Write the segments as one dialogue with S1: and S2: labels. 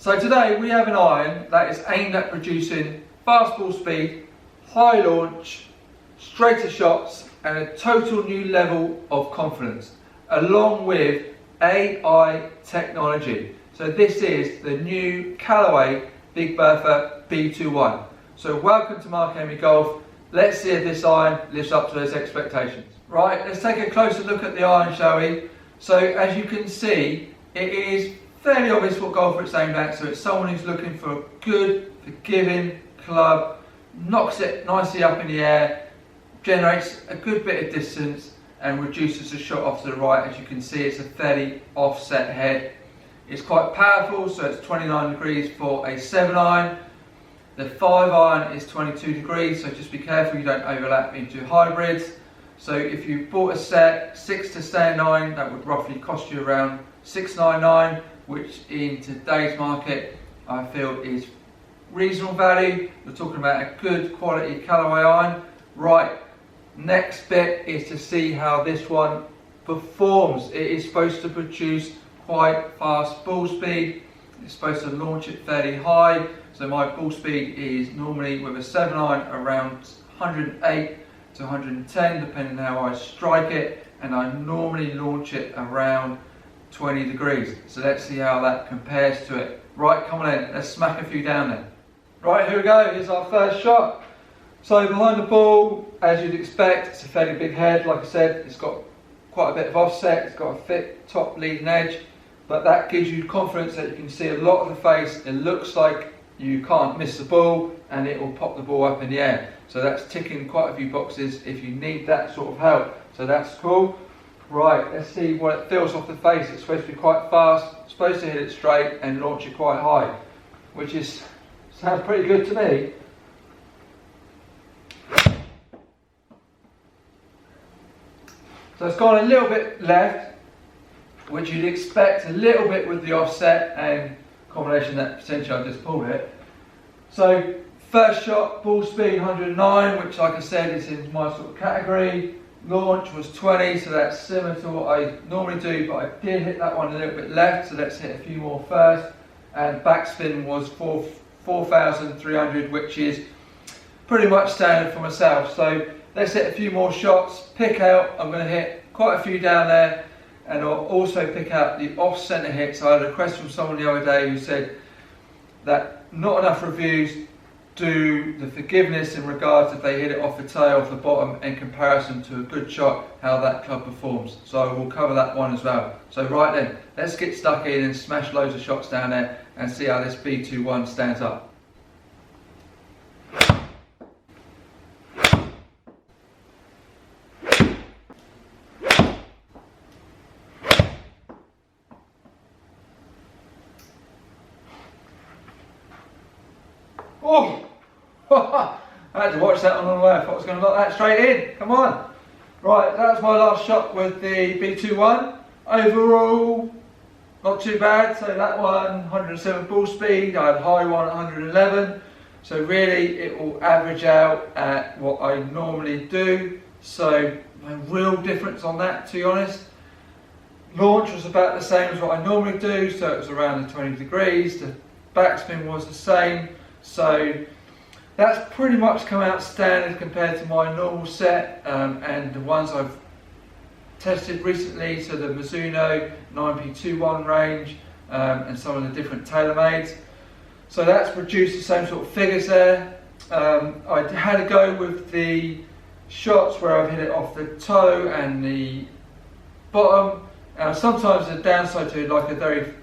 S1: So today we have an iron that is aimed at producing fast ball speed, high launch, straighter shots and a total new level of confidence, along with AI technology. So this is the new Callaway Big Bertha B21. So welcome to Mark Henry Golf. Let's see if this iron lives up to those expectations. Right, let's take a closer look at the iron, shall we? So as you can see, it is fairly obvious what golfer it's aimed at. So it's someone who's looking for a good, forgiving club, knocks it nicely up in the air, generates a good bit of distance and reduces the shot off to the right. As you can see, it's a fairly offset head. It's quite powerful, so it's 29 degrees for a 7 iron. The 5 iron is 22 degrees, so just be careful you don't overlap into hybrids. So if you bought a set 6 to stand iron, that would roughly cost you around $699, which in today's market I feel is reasonable value. We're talking about a good quality Callaway iron. Right, next bit is to see how this one performs. It is supposed to produce quite fast ball speed. It's supposed to launch it fairly high. So my ball speed is normally with a 7 iron around 108 to 110 depending on how I strike it, and I normally launch it around 20 degrees. So let's see how that compares to it. Right, come on in, let's smack a few down there. Right, here we go, here's our first shot. So behind the ball, as you'd expect, it's a fairly big head. Like I said, it's got quite a bit of offset, it's got a thick top leading edge, but that gives you confidence that you can see a lot of the face. It looks like you can't miss the ball and it will pop the ball up in the air. So that's ticking quite a few boxes if you need that sort of help. So that's cool. Right, let's see what it feels off the face. It's supposed to be quite fast, it's supposed to hit it straight and launch it quite high, which sounds pretty good to me. So it's gone a little bit left, which you'd expect a little bit with the offset and combination that potentially I just pulled it. So first shot, ball speed 109, which like I said is in my sort of category. Launch was 20, so that's similar to what I normally do, but I did hit that one a little bit left, so let's hit a few more first. And backspin was 4,300, which is pretty much standard for myself. So let's hit a few more shots, pick out. I'm going to hit quite a few down there, and I'll also pick out the off-centre hits. I had a request from someone the other day who said that not enough reviews do the forgiveness in regards if they hit it off the tail, off the bottom, in comparison to a good shot, how that club performs. So we'll cover that one as well. So right then, let's get stuck in and smash loads of shots down there and see how this B21 stands up. Oh! I had to watch that one on the way. I thought I was going to knock that straight in. Come on. Right, that was my last shot with the B21. Overall, not too bad. So that one, 107 ball speed. I had high one at 111. So really, it will average out at what I normally do. So no real difference on that, to be honest. Launch was about the same as what I normally do. So it was around the 20 degrees. The backspin was the same. So that's pretty much come out standard compared to my normal set and the ones I've tested recently, so the Mizuno 9P21 range and some of the different TaylorMades. So that's produced the same sort of figures there. I had a go with the shots where I've hit it off the toe and the bottom. Sometimes the downside to like a very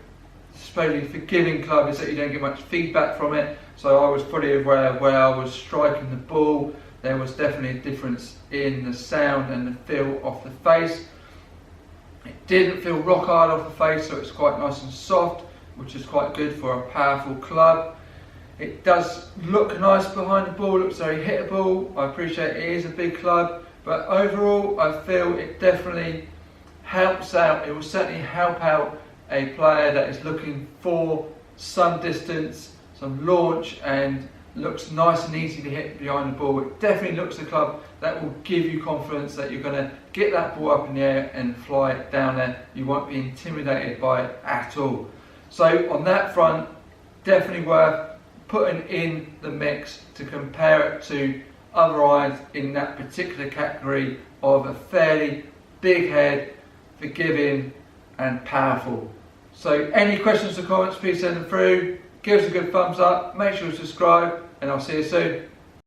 S1: supposedly forgiving club is that you don't get much feedback from it. So I was fully aware where I was striking the ball. There was definitely a difference in the sound and the feel off the face. It didn't feel rock hard off the face, so it's quite nice and soft, which is quite good for a powerful club. It does look nice behind the ball, looks very hittable. I appreciate it is a big club, but overall I feel it definitely helps out. It will certainly help out a player that is looking for some distance, some launch, and looks nice and easy to hit behind the ball. It definitely looks a club that will give you confidence that you're going to get that ball up in the air and fly it down there. You won't be intimidated by it at all. So on that front, definitely worth putting in the mix to compare it to other irons in that particular category of a fairly big head, forgiving and powerful. So any questions or comments, please send them through. Give us a good thumbs up, make sure to subscribe, and I'll see you soon.